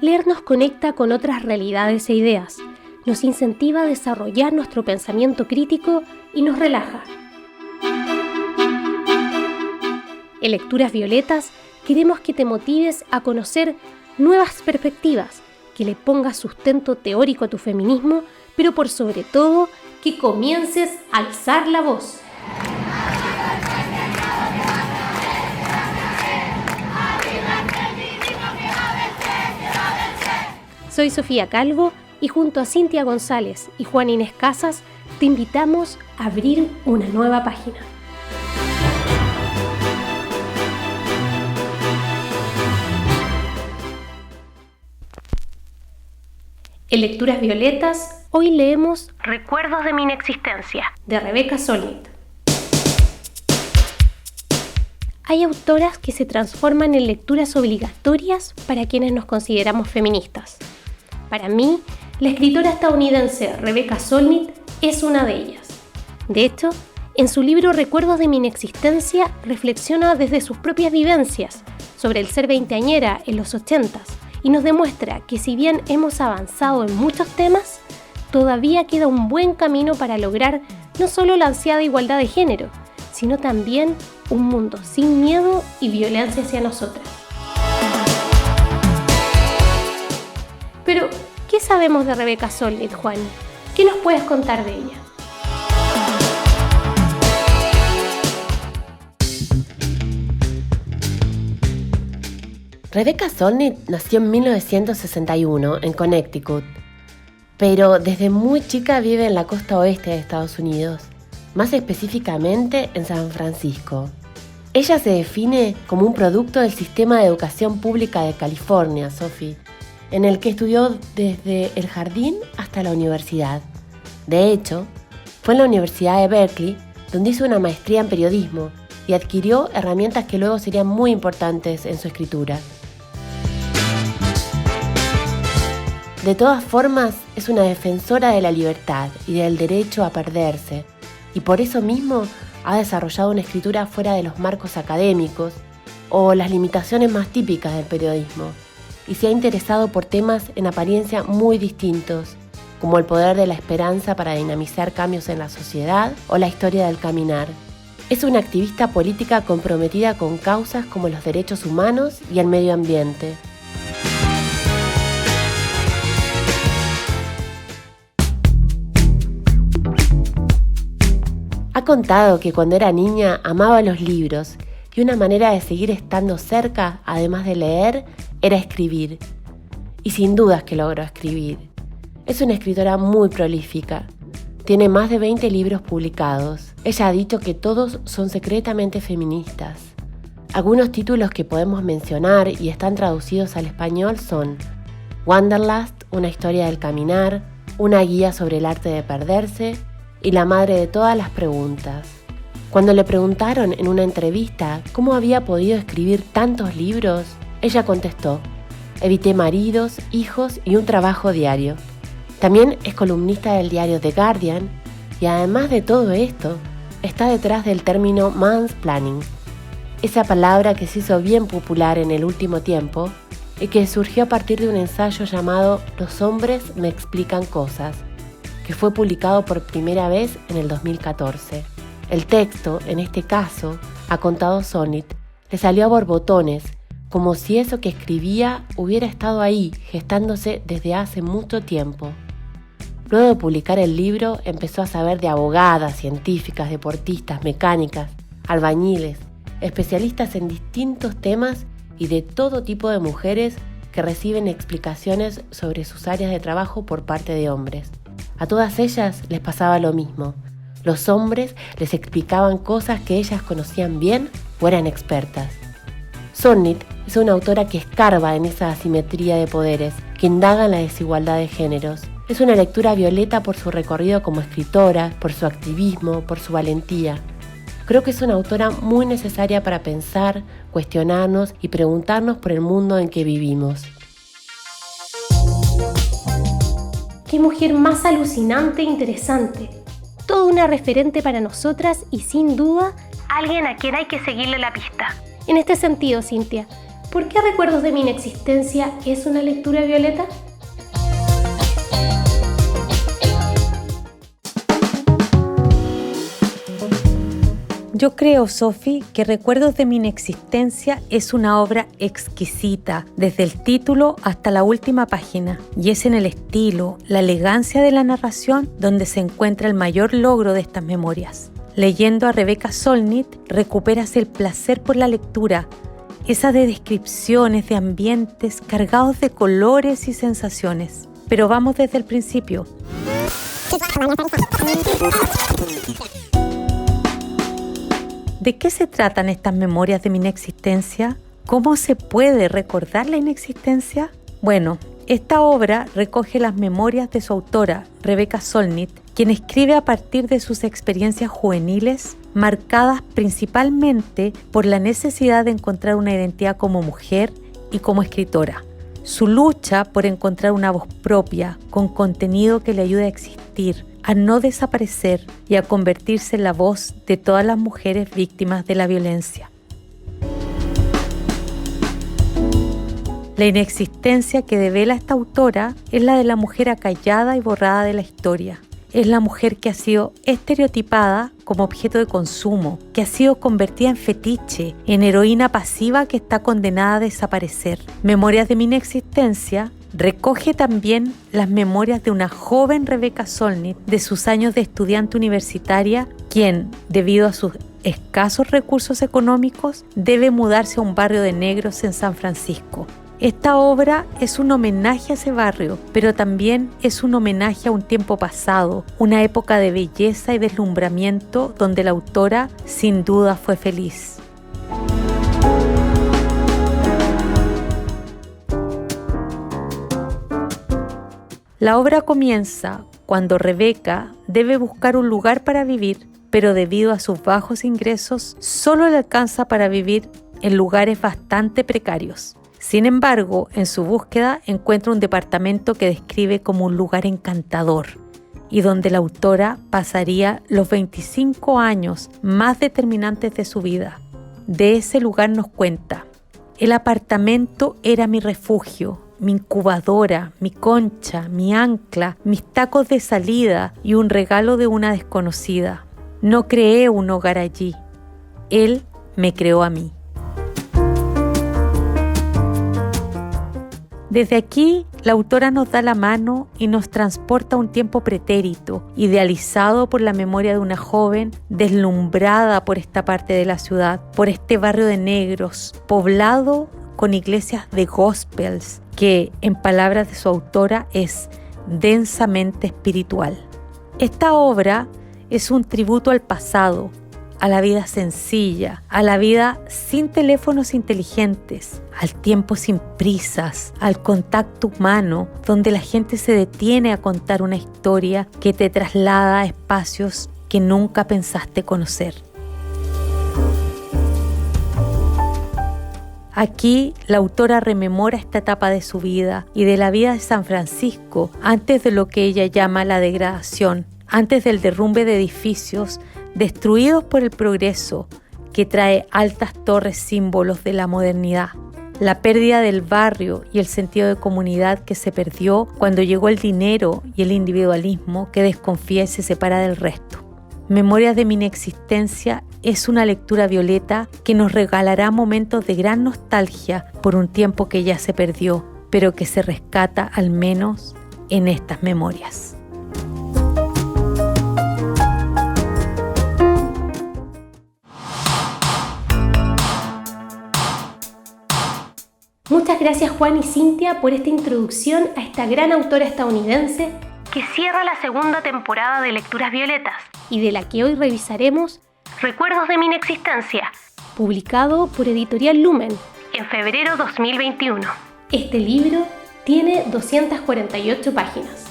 Leer nos conecta con otras realidades e ideas, nos incentiva a desarrollar nuestro pensamiento crítico y nos relaja. En Lecturas Violetas queremos que te motives a conocer nuevas perspectivas, que le pongas sustento teórico a tu feminismo, pero por sobre todo, que comiences a alzar la voz. Soy Sofía Calvo y junto a Cintia González y Juana Inés Casas te invitamos a abrir una nueva página. En Lecturas Violetas, hoy leemos Recuerdos de mi inexistencia, de Rebecca Solnit. Hay autoras que se transforman en lecturas obligatorias para quienes nos consideramos feministas. Para mí, la escritora estadounidense Rebecca Solnit es una de ellas. De hecho, en su libro Recuerdos de mi inexistencia reflexiona desde sus propias vivencias sobre el ser veinteañera en los 80s y nos demuestra que si bien hemos avanzado en muchos temas, todavía queda un buen camino para lograr no solo la ansiada igualdad de género, sino también un mundo sin miedo y violencia hacia nosotras. Pero, ¿qué sabemos de Rebecca Solnit, Juan? ¿Qué nos puedes contar de ella? Rebecca Solnit nació en 1961 en Connecticut, pero desde muy chica vive en la costa oeste de Estados Unidos, más específicamente en San Francisco. Ella se define como un producto del sistema de educación pública de California, Sophie, en el que estudió desde el jardín hasta la universidad. De hecho, fue en la Universidad de Berkeley donde hizo una maestría en periodismo y adquirió herramientas que luego serían muy importantes en su escritura. De todas formas, es una defensora de la libertad y del derecho a perderse, y por eso mismo ha desarrollado una escritura fuera de los marcos académicos o las limitaciones más típicas del periodismo, y se ha interesado por temas en apariencia muy distintos, como el poder de la esperanza para dinamizar cambios en la sociedad o la historia del caminar. Es una activista política comprometida con causas como los derechos humanos y el medio ambiente. Ha contado que cuando era niña amaba los libros y una manera de seguir estando cerca, además de leer, era escribir. Y sin dudas que logró escribir. Es una escritora muy prolífica. Tiene más de 20 libros publicados. Ella ha dicho que todos son secretamente feministas. Algunos títulos que podemos mencionar y están traducidos al español son Wanderlust, una historia del caminar, una guía sobre el arte de perderse y la madre de todas las preguntas. Cuando le preguntaron en una entrevista cómo había podido escribir tantos libros, ella contestó: evité maridos, hijos y un trabajo diario. También es columnista del diario The Guardian y además de todo esto, está detrás del término mansplaining, esa palabra que se hizo bien popular en el último tiempo y que surgió a partir de un ensayo llamado Los hombres me explican cosas, que fue publicado por primera vez en el 2014. El texto, en este caso, ha contado Solnit, le salió a borbotones, como si eso que escribía hubiera estado ahí, gestándose desde hace mucho tiempo. Luego de publicar el libro, empezó a saber de abogadas, científicas, deportistas, mecánicas, albañiles, especialistas en distintos temas y de todo tipo de mujeres que reciben explicaciones sobre sus áreas de trabajo por parte de hombres. A todas ellas les pasaba lo mismo. Los hombres les explicaban cosas que ellas conocían bien o eran expertas. Solnit es una autora que escarba en esa asimetría de poderes, que indaga en la desigualdad de géneros. Es una lectura violeta por su recorrido como escritora, por su activismo, por su valentía. Creo que es una autora muy necesaria para pensar, cuestionarnos y preguntarnos por el mundo en que vivimos. ¡Qué mujer más alucinante e interesante! Toda una referente para nosotras y sin duda alguien a quien hay que seguirle la pista. En este sentido, Cintia, ¿Por qué Recuerdos de mi inexistencia es una lectura violeta? Yo creo, Sofi, que Recuerdos de mi inexistencia es una obra exquisita, desde el título hasta la última página, y es en el estilo, la elegancia de la narración donde se encuentra el mayor logro de estas memorias. Leyendo a Rebecca Solnit, recuperas el placer por la lectura, esa de descripciones de ambientes cargados de colores y sensaciones. Pero vamos desde el principio. ¿De qué se tratan estas memorias de mi inexistencia? ¿Cómo se puede recordar la inexistencia? Bueno, esta obra recoge las memorias de su autora, Rebecca Solnit, quien escribe a partir de sus experiencias juveniles, marcadas principalmente por la necesidad de encontrar una identidad como mujer y como escritora. Su lucha por encontrar una voz propia, con contenido que le ayude a existir, a no desaparecer y a convertirse en la voz de todas las mujeres víctimas de la violencia. La inexistencia que devela esta autora es la de la mujer acallada y borrada de la historia. Es la mujer que ha sido estereotipada como objeto de consumo, que ha sido convertida en fetiche, en heroína pasiva que está condenada a desaparecer. Memorias de mi inexistencia recoge también las memorias de una joven Rebecca Solnit de sus años de estudiante universitaria, quien, debido a sus escasos recursos económicos, debe mudarse a un barrio de negros en San Francisco. Esta obra es un homenaje a ese barrio, pero también es un homenaje a un tiempo pasado, una época de belleza y deslumbramiento donde la autora sin duda fue feliz. La obra comienza cuando Rebecca debe buscar un lugar para vivir, pero debido a sus bajos ingresos, solo le alcanza para vivir en lugares bastante precarios. Sin embargo, en su búsqueda encuentra un departamento que describe como un lugar encantador y donde la autora pasaría los 25 años más determinantes de su vida. De ese lugar nos cuenta: el apartamento era mi refugio, mi incubadora, mi concha, mi ancla, mis tacos de salida y un regalo de una desconocida. No creé un hogar allí. Él me creó a mí. Desde aquí, la autora nos da la mano y nos transporta a un tiempo pretérito, idealizado por la memoria de una joven deslumbrada por esta parte de la ciudad, por este barrio de negros, poblado con iglesias de gospels, que, en palabras de su autora, es densamente espiritual. Esta obra es un tributo al pasado, a la vida sencilla, a la vida sin teléfonos inteligentes, al tiempo sin prisas, al contacto humano, donde la gente se detiene a contar una historia que te traslada a espacios que nunca pensaste conocer. Aquí, la autora rememora esta etapa de su vida y de la vida de San Francisco antes de lo que ella llama la degradación, antes del derrumbe de edificios destruidos por el progreso que trae altas torres símbolos de la modernidad. La pérdida del barrio y el sentido de comunidad que se perdió cuando llegó el dinero y el individualismo que desconfía y se separa del resto. Memorias de mi inexistencia es una lectura violeta que nos regalará momentos de gran nostalgia por un tiempo que ya se perdió, pero que se rescata al menos en estas memorias. Muchas gracias Juan y Cintia por esta introducción a esta gran autora estadounidense que cierra la segunda temporada de Lecturas Violetas y de la que hoy revisaremos Recuerdos de mi inexistencia, publicado por Editorial Lumen en febrero 2021. Este libro tiene 248 páginas.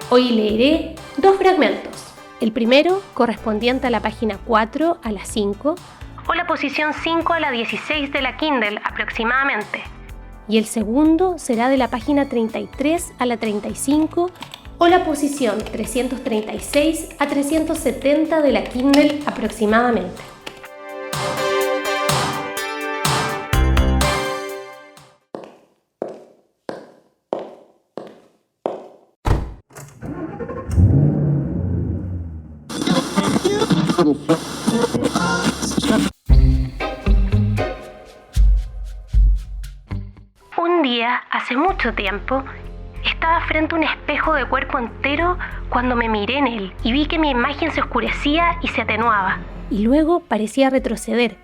Hoy leeré 2 fragmentos. El primero, correspondiente a la página 4 a la 5, o la posición 5 a la 16 de la Kindle aproximadamente. Y el segundo será de la página 33 a la 35 o la posición 336 a 370 de la Kindle aproximadamente. Un día, hace mucho tiempo, estaba frente a un espejo de cuerpo entero cuando me miré en él y vi que mi imagen se oscurecía y se atenuaba. Y luego parecía retroceder,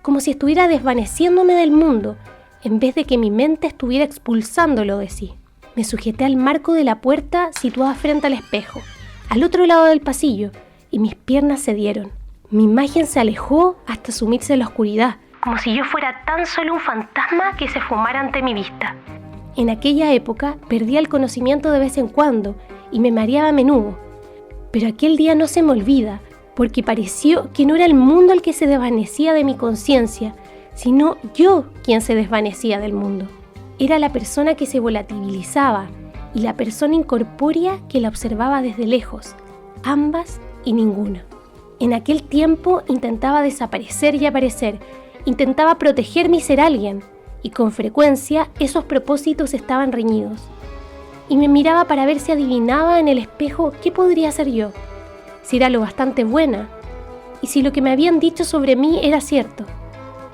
como si estuviera desvaneciéndome del mundo, en vez de que mi mente estuviera expulsándolo de sí. Me sujeté al marco de la puerta situada frente al espejo, al otro lado del pasillo, y mis piernas cedieron. Mi imagen se alejó hasta sumirse en la oscuridad, como si yo fuera tan solo un fantasma que se fumara ante mi vista. En aquella época perdía el conocimiento de vez en cuando y me mareaba a menudo, pero aquel día no se me olvida, porque pareció que no era el mundo el que se desvanecía de mi conciencia, sino yo quien se desvanecía del mundo. Era la persona que se volatilizaba y la persona incorpórea que la observaba desde lejos, ambas y ninguna. En aquel tiempo intentaba desaparecer y aparecer, intentaba protegerme y ser alguien, y con frecuencia esos propósitos estaban reñidos. Y me miraba para ver si adivinaba en el espejo qué podría ser yo, si era lo bastante buena, y si lo que me habían dicho sobre mí era cierto.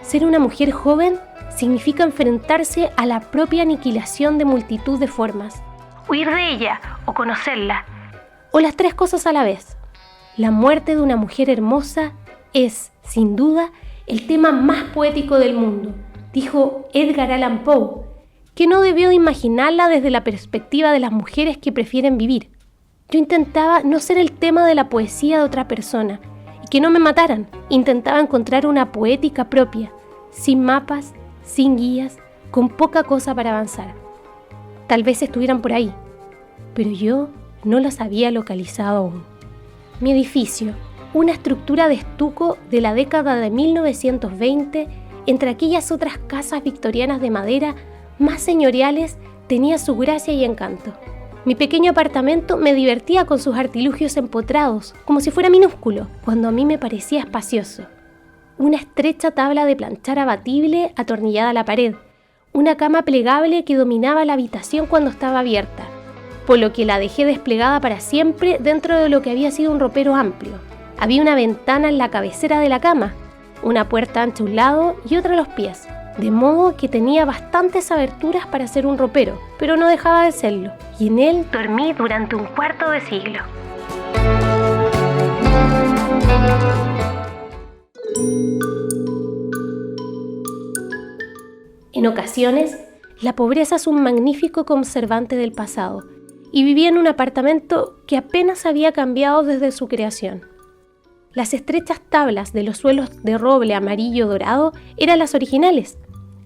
Ser una mujer joven significa enfrentarse a la propia aniquilación de multitud de formas, huir de ella o conocerla, o las tres cosas a la vez. La muerte de una mujer hermosa es, sin duda, el tema más poético del mundo, dijo Edgar Allan Poe, que no debió de imaginarla desde la perspectiva de las mujeres que prefieren vivir. Yo intentaba no ser el tema de la poesía de otra persona y que no me mataran. Intentaba encontrar una poética propia, sin mapas, sin guías, con poca cosa para avanzar. Tal vez estuvieran por ahí, pero yo no las había localizado aún. Mi edificio, una estructura de estuco de la década de 1920, entre aquellas otras casas victorianas de madera más señoriales, tenía su gracia y encanto. Mi pequeño apartamento me divertía con sus artilugios empotrados, como si fuera minúsculo, cuando a mí me parecía espacioso. Una estrecha tabla de planchar abatible atornillada a la pared, una cama plegable que dominaba la habitación cuando estaba abierta, por lo que la dejé desplegada para siempre dentro de lo que había sido un ropero amplio. Había una ventana en la cabecera de la cama, una puerta ancha a un lado y otra a los pies, de modo que tenía bastantes aberturas para ser un ropero, pero no dejaba de serlo, y en él dormí durante un cuarto de siglo. En ocasiones, la pobreza es un magnífico conservante del pasado, y vivía en un apartamento que apenas había cambiado desde su creación. Las estrechas tablas de los suelos de roble amarillo dorado eran las originales,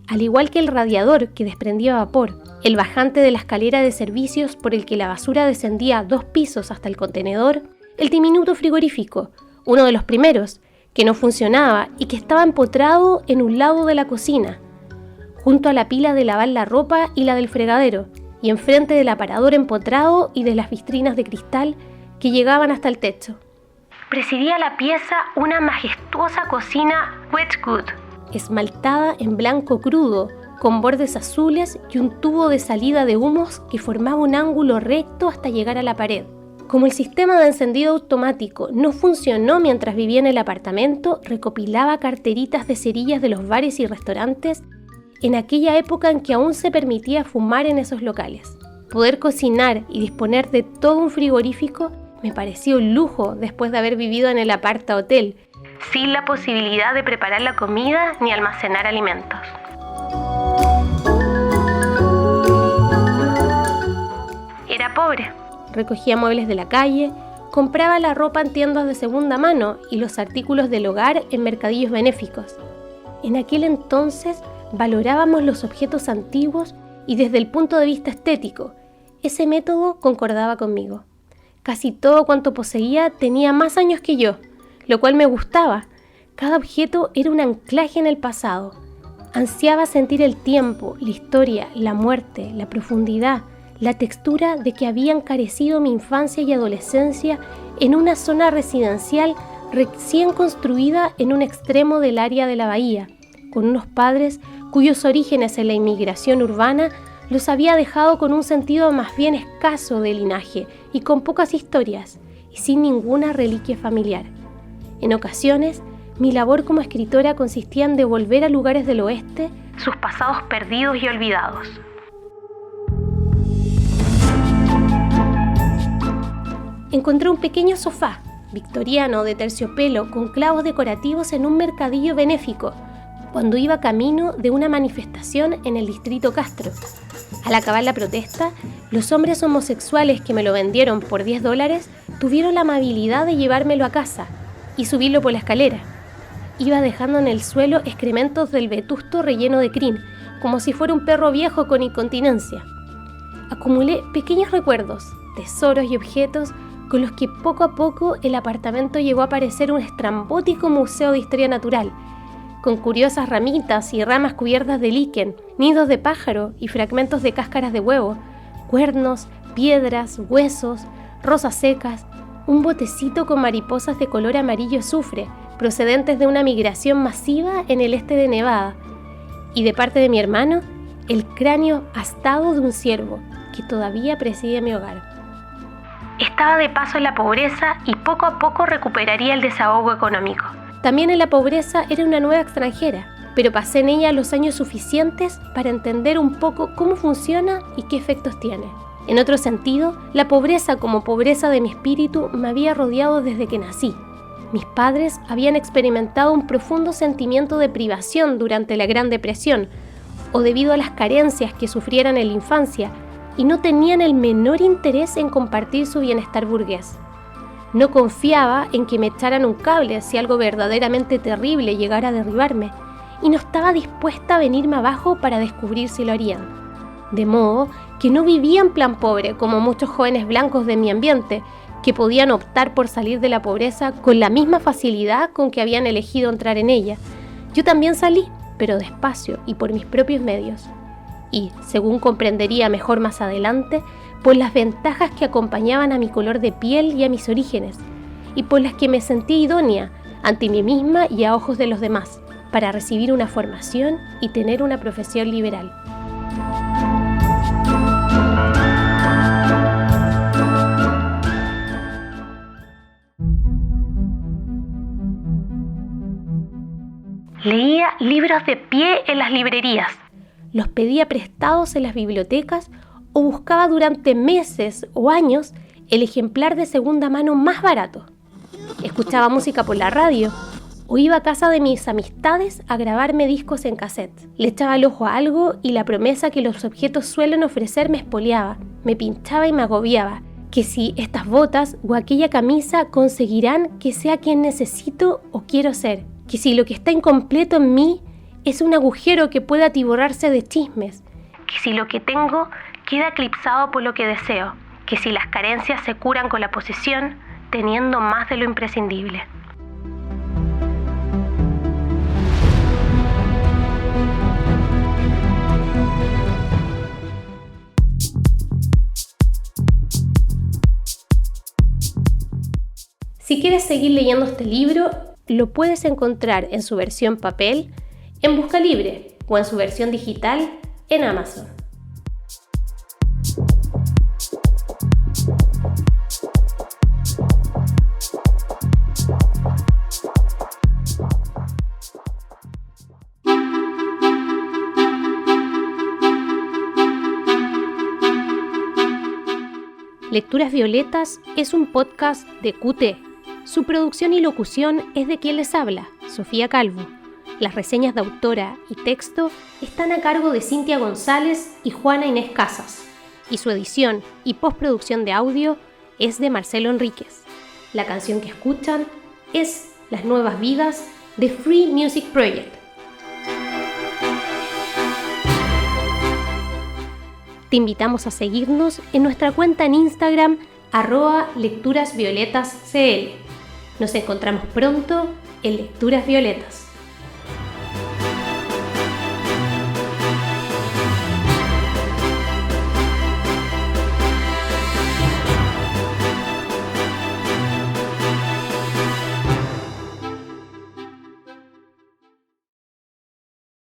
al igual que el radiador que desprendía vapor, el bajante de la escalera de servicios por el que la basura descendía 2 pisos hasta el contenedor, el diminuto frigorífico, uno de los primeros, que no funcionaba y que estaba empotrado en un lado de la cocina, junto a la pila de lavar la ropa y la del fregadero, y enfrente del aparador empotrado y de las vitrinas de cristal que llegaban hasta el techo. Presidía la pieza una majestuosa cocina Wedgwood, esmaltada en blanco crudo, con bordes azules y un tubo de salida de humos que formaba un ángulo recto hasta llegar a la pared. Como el sistema de encendido automático no funcionó mientras vivía en el apartamento, recopilaba carteritas de cerillas de los bares y restaurantes en aquella época en que aún se permitía fumar en esos locales. Poder cocinar y disponer de todo un frigorífico me pareció un lujo después de haber vivido en el aparta hotel, sin la posibilidad de preparar la comida ni almacenar alimentos. Era pobre. Recogía muebles de la calle, compraba la ropa en tiendas de segunda mano y los artículos del hogar en mercadillos benéficos. En aquel entonces valorábamos los objetos antiguos y desde el punto de vista estético, ese método concordaba conmigo. Casi todo cuanto poseía tenía más años que yo, lo cual me gustaba. Cada objeto era un anclaje en el pasado. Ansiaba sentir el tiempo, la historia, la muerte, la profundidad, la textura de que habían carecido mi infancia y adolescencia en una zona residencial recién construida en un extremo del área de la bahía, con unos padres cuyos orígenes en la inmigración urbana los había dejado con un sentido más bien escaso de linaje y con pocas historias, y sin ninguna reliquia familiar. En ocasiones, mi labor como escritora consistía en devolver a lugares del oeste sus pasados perdidos y olvidados. Encontré un pequeño sofá victoriano de terciopelo con clavos decorativos en un mercadillo benéfico cuando iba camino de una manifestación en el distrito Castro. Al acabar la protesta, los hombres homosexuales que me lo vendieron por $10 tuvieron la amabilidad de llevármelo a casa y subirlo por la escalera. Iba dejando en el suelo excrementos del vetusto relleno de crin, como si fuera un perro viejo con incontinencia. Acumulé pequeños recuerdos, tesoros y objetos con los que poco a poco el apartamento llegó a parecer un estrambótico museo de historia natural, con curiosas ramitas y ramas cubiertas de líquen, nidos de pájaro y fragmentos de cáscaras de huevo, cuernos, piedras, huesos, rosas secas, un botecito con mariposas de color amarillo azufre, procedentes de una migración masiva en el este de Nevada, y de parte de mi hermano, el cráneo astado de un ciervo que todavía preside mi hogar. Estaba de paso en la pobreza y poco a poco recuperaría el desahogo económico. También en la pobreza era una nueva extranjera, pero pasé en ella los años suficientes para entender un poco cómo funciona y qué efectos tiene. En otro sentido, la pobreza como pobreza de mi espíritu me había rodeado desde que nací. Mis padres habían experimentado un profundo sentimiento de privación durante la Gran Depresión o debido a las carencias que sufrieran en la infancia y no tenían el menor interés en compartir su bienestar burgués. No confiaba en que me echaran un cable si algo verdaderamente terrible llegara a derribarme y no estaba dispuesta a venirme abajo para descubrir si lo harían. De modo que no vivía en plan pobre como muchos jóvenes blancos de mi ambiente que podían optar por salir de la pobreza con la misma facilidad con que habían elegido entrar en ella. Yo también salí, pero despacio y por mis propios medios. Y, según comprendería mejor más adelante, por las ventajas que acompañaban a mi color de piel y a mis orígenes, y por las que me sentí idónea ante mí misma y a ojos de los demás, para recibir una formación y tener una profesión liberal. Leía libros de pie en las librerías, los pedía prestados en las bibliotecas o buscaba durante meses o años el ejemplar de segunda mano más barato. Escuchaba música por la radio o iba a casa de mis amistades a grabarme discos en cassette. Le echaba el ojo a algo y la promesa que los objetos suelen ofrecer me espoleaba, me pinchaba y me agobiaba. Que si estas botas o aquella camisa conseguirán que sea quien necesito o quiero ser. Que si lo que está incompleto en mí es un agujero que pueda atiborrarse de chismes. Que si lo que tengo queda eclipsado por lo que deseo. Que si las carencias se curan con la posesión, teniendo más de lo imprescindible. Si quieres seguir leyendo este libro, lo puedes encontrar en su versión papel en Buscalibre o en su versión digital en Amazon. Lecturas Violetas es un podcast de QT. Su producción y locución es de quien les habla, Sofía Calvo. Las reseñas de autora y texto están a cargo de Cintia González y Juana Inés Casas, y su edición y postproducción de audio es de Marcelo Enríquez. La canción que escuchan es Las Nuevas Vidas de Free Music Project. Te invitamos a seguirnos en nuestra cuenta en Instagram @lecturasvioletascl. Nos encontramos pronto en Lecturas Violetas.